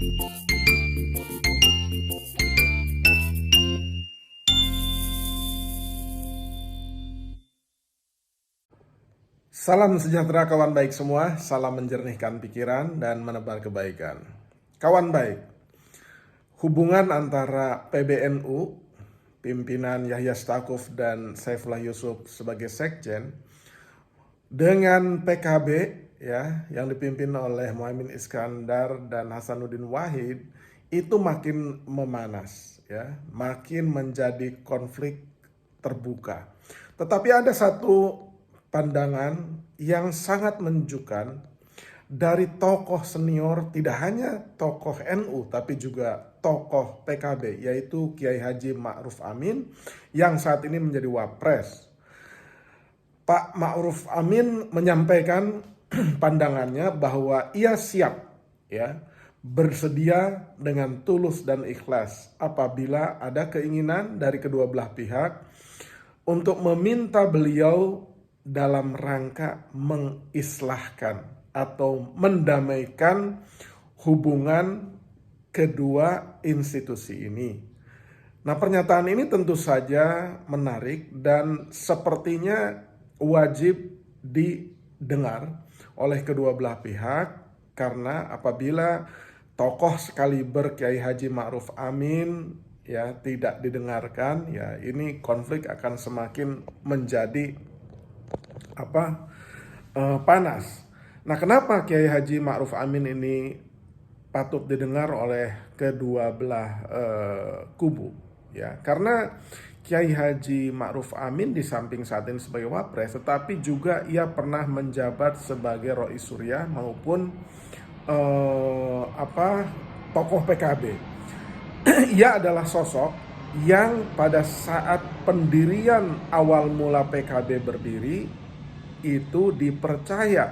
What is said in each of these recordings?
Salam sejahtera kawan baik semua, salam menjernihkan pikiran dan menebar kebaikan. Kawan baik, hubungan antara PBNU, pimpinan Yahya Stakuf dan Saifullah Yusuf sebagai sekjen, dengan PKB ya yang dipimpin oleh Muhaimin Iskandar dan Hasanuddin Wahid itu makin memanas ya, makin menjadi konflik terbuka. Tetapi ada satu pandangan yang sangat menunjukkan dari tokoh senior, tidak hanya tokoh NU tapi juga tokoh PKB, yaitu Kiai Haji Ma'ruf Amin yang saat ini menjadi Wapres. Pak Ma'ruf Amin menyampaikan pandangannya bahwa ia siap ya bersedia dengan tulus dan ikhlas apabila ada keinginan dari kedua belah pihak untuk meminta beliau dalam rangka mengislahkan atau mendamaikan hubungan kedua institusi ini. Nah, pernyataan ini tentu saja menarik dan sepertinya wajib didengar oleh kedua belah pihak, karena apabila tokoh sekaliber Kiai Haji Ma'ruf Amin ya tidak didengarkan, ya ini konflik akan semakin menjadi panas. Nah, kenapa Kiai Haji Ma'ruf Amin ini patut didengar oleh kedua belah kubu? Ya, karena Kiai Haji Ma'ruf Amin di samping saat ini sebagai Wapres, tetapi juga ia pernah menjabat sebagai Rois Surya maupun tokoh PKB. Ia adalah sosok yang pada saat pendirian awal mula PKB berdiri itu dipercaya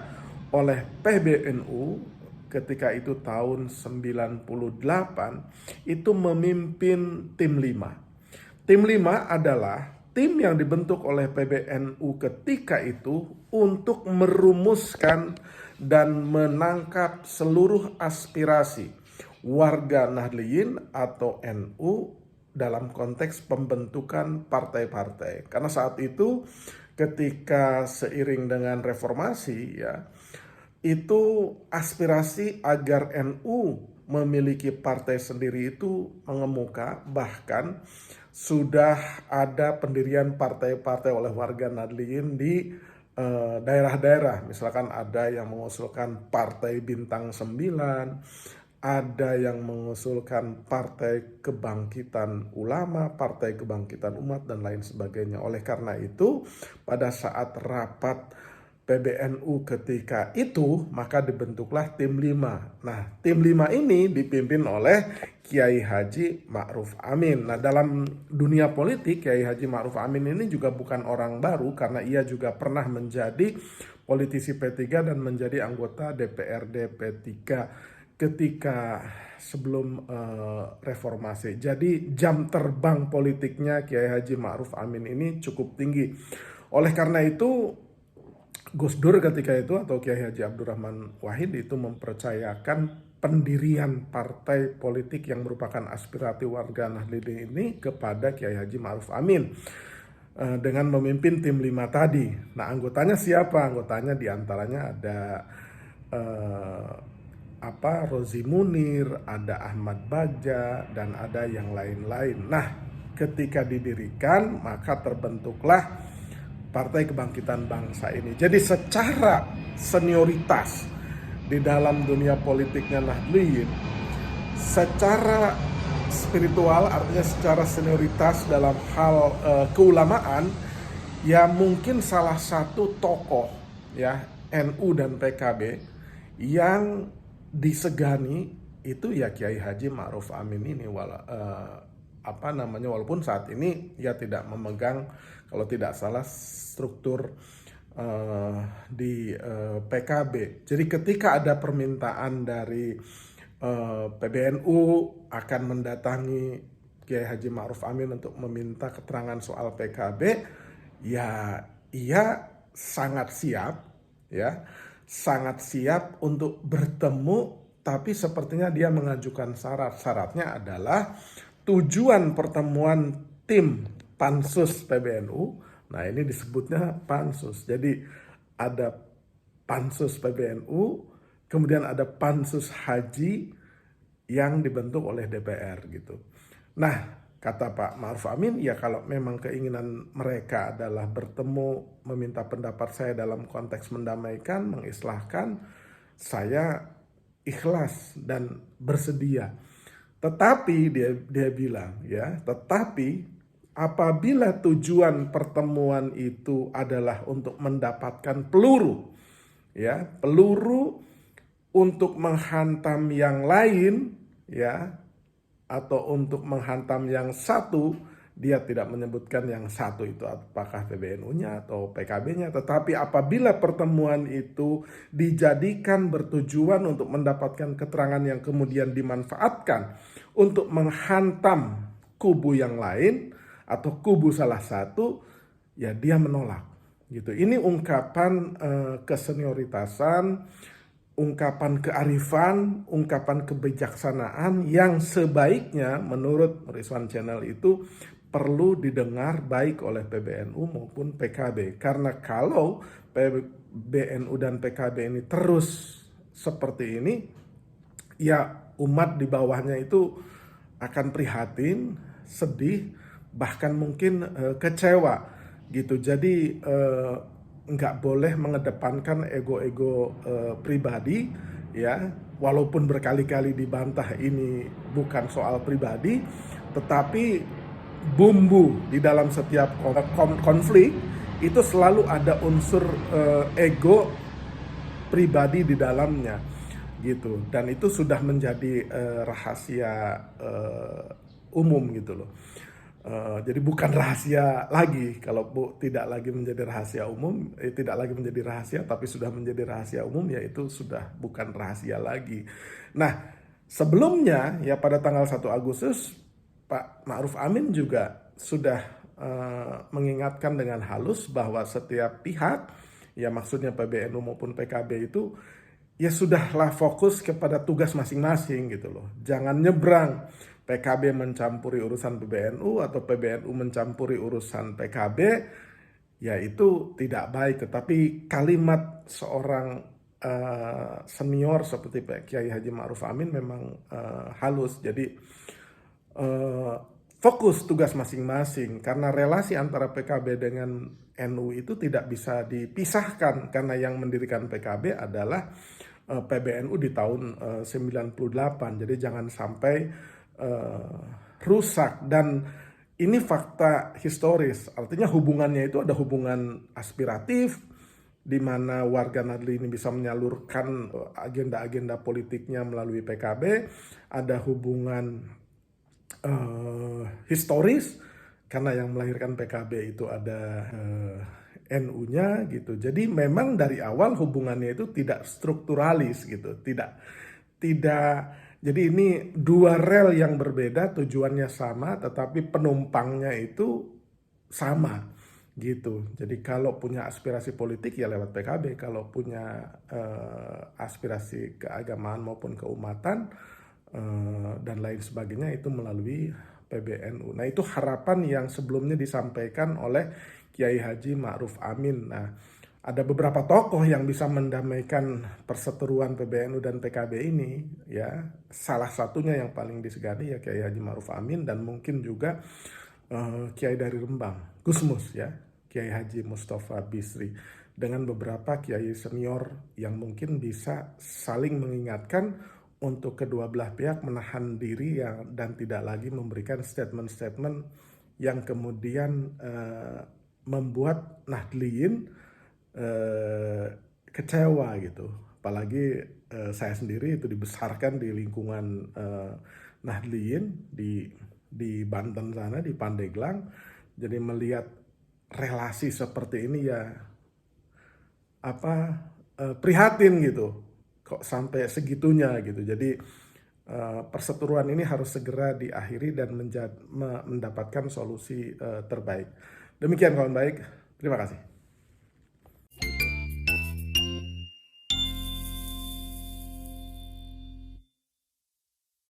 oleh PBNU ketika itu tahun 98 itu memimpin tim 5. Tim 5 adalah tim yang dibentuk oleh PBNU ketika itu untuk merumuskan dan menangkap seluruh aspirasi warga Nahdliyin atau NU dalam konteks pembentukan partai-partai. Karena saat itu ketika seiring dengan reformasi ya, itu aspirasi agar NU memiliki partai sendiri itu mengemuka, bahkan sudah ada pendirian partai-partai oleh warga Nahdliyin di daerah-daerah. Misalkan ada yang mengusulkan Partai Bintang 9, ada yang mengusulkan Partai Kebangkitan Ulama, Partai Kebangkitan Umat, dan lain sebagainya. Oleh karena itu, pada saat rapat PBNU ketika itu, maka dibentuklah tim 5. Nah, tim 5 ini dipimpin oleh Kiai Haji Ma'ruf Amin. Nah, dalam dunia politik, Kiai Haji Ma'ruf Amin ini juga bukan orang baru, karena ia juga pernah menjadi politisi P3 dan menjadi anggota DPRD P3 ketika sebelum reformasi. Jadi jam terbang politiknya Kiai Haji Ma'ruf Amin ini cukup tinggi. Oleh karena itu Gus Dur ketika itu atau Kiai Haji Abdurrahman Wahid itu mempercayakan pendirian partai politik yang merupakan aspirasi warga Nahdliyin ini kepada Kiai Haji Ma'ruf Amin dengan memimpin tim 5 tadi. Nah, anggotanya siapa? Anggotanya diantaranya ada Rozi Munir, ada Ahmad Bagja, dan ada yang lain-lain. Nah, ketika didirikan maka terbentuklah Partai Kebangkitan Bangsa ini. Jadi secara senioritas di dalam dunia politiknya Nahdliyin, secara spiritual artinya secara senioritas dalam hal keulamaan, ya mungkin salah satu tokoh ya NU dan PKB yang disegani itu ya Kiai Haji Ma'ruf Amin ini, walaupun saat ini ia tidak memegang, kalau tidak salah, struktur di PKB. Jadi ketika ada permintaan dari PBNU akan mendatangi Kiai Haji Ma'ruf Amin untuk meminta keterangan soal PKB, ya ia sangat siap ya, sangat siap untuk bertemu tapi sepertinya dia mengajukan syarat. Syaratnya adalah tujuan pertemuan tim Pansus PBNU. Nah, ini disebutnya Pansus. Jadi ada Pansus PBNU, kemudian ada Pansus Haji yang dibentuk oleh DPR gitu. Nah, kata Pak Ma'ruf Amin, ya kalau memang keinginan mereka adalah bertemu, meminta pendapat saya dalam konteks mendamaikan, mengislahkan, saya ikhlas dan bersedia. Tetapi dia bilang ya, tetapi apabila tujuan pertemuan itu adalah untuk mendapatkan peluru, ya, peluru untuk menghantam yang lain, ya, atau untuk menghantam yang satu, dia tidak menyebutkan yang satu itu apakah PBNU-nya atau PKB-nya. Tetapi apabila pertemuan itu dijadikan bertujuan untuk mendapatkan keterangan yang kemudian dimanfaatkan untuk menghantam kubu yang lain atau kubu salah satu, ya dia menolak. Gitu. Ini ungkapan kesenioritasan, ungkapan kearifan, ungkapan kebijaksanaan yang sebaiknya menurut Rizwan Channel itu perlu didengar baik oleh PBNU maupun PKB. Karena kalau PBNU dan PKB ini terus seperti ini, ya umat di bawahnya itu akan prihatin, sedih, bahkan mungkin kecewa gitu. Jadi nggak boleh mengedepankan ego-ego pribadi, ya, walaupun berkali-kali dibantah ini bukan soal pribadi, tetapi bumbu di dalam setiap konflik itu selalu ada unsur ego pribadi di dalamnya gitu, dan itu sudah menjadi rahasia umum gitu loh. Jadi bukan rahasia lagi, kalau tidak lagi menjadi rahasia umum, tidak lagi menjadi rahasia, tapi sudah menjadi rahasia umum, yaitu sudah bukan rahasia lagi. Nah, sebelumnya ya pada tanggal 1 Agustus, Pak Ma'ruf Amin juga sudah mengingatkan dengan halus bahwa setiap pihak, ya maksudnya PBNU maupun PKB itu, ya sudahlah fokus kepada tugas masing-masing gitu loh. Jangan nyebrang. PKB mencampuri urusan PBNU atau PBNU mencampuri urusan PKB, ya itu tidak baik. Tetapi kalimat seorang senior seperti Pak Kiai Haji Ma'ruf Amin memang halus. Jadi fokus tugas masing-masing, karena relasi antara PKB dengan NU itu tidak bisa dipisahkan, karena yang mendirikan PKB adalah PBNU di tahun 98. Jadi jangan sampai rusak, dan ini fakta historis, artinya hubungannya itu ada hubungan aspiratif di mana warga Nadli ini bisa menyalurkan agenda-agenda politiknya melalui PKB, ada hubungan historis karena yang melahirkan PKB itu ada NU-nya gitu. Jadi memang dari awal hubungannya itu tidak strukturalis gitu, tidak. Jadi ini dua rel yang berbeda, tujuannya sama, tetapi penumpangnya itu sama gitu. Jadi kalau punya aspirasi politik ya lewat PKB, kalau punya aspirasi keagamaan maupun keumatan dan lain sebagainya itu melalui PBNU. Nah, itu harapan yang sebelumnya disampaikan oleh Kiai Haji Ma'ruf Amin. Nah, ada beberapa tokoh yang bisa mendamaikan perseteruan PBNU dan PKB ini, ya. Salah satunya yang paling disegani ya Kiai Haji Ma'ruf Amin, dan mungkin juga Kiai dari Rembang, Gusmus ya, Kiai Haji Mustafa Bisri, dengan beberapa kiai senior yang mungkin bisa saling mengingatkan untuk kedua belah pihak menahan diri dan tidak lagi memberikan statement-statement yang kemudian membuat Nahdliyin kecewa gitu. Apalagi saya sendiri itu dibesarkan di lingkungan Nahdliyin di Banten sana, di Pandeglang. Jadi melihat relasi seperti ini ya prihatin gitu. Kok sampai segitunya gitu. Jadi perseteruan ini harus segera diakhiri dan mendapatkan solusi terbaik. Demikian kawan baik, terima kasih.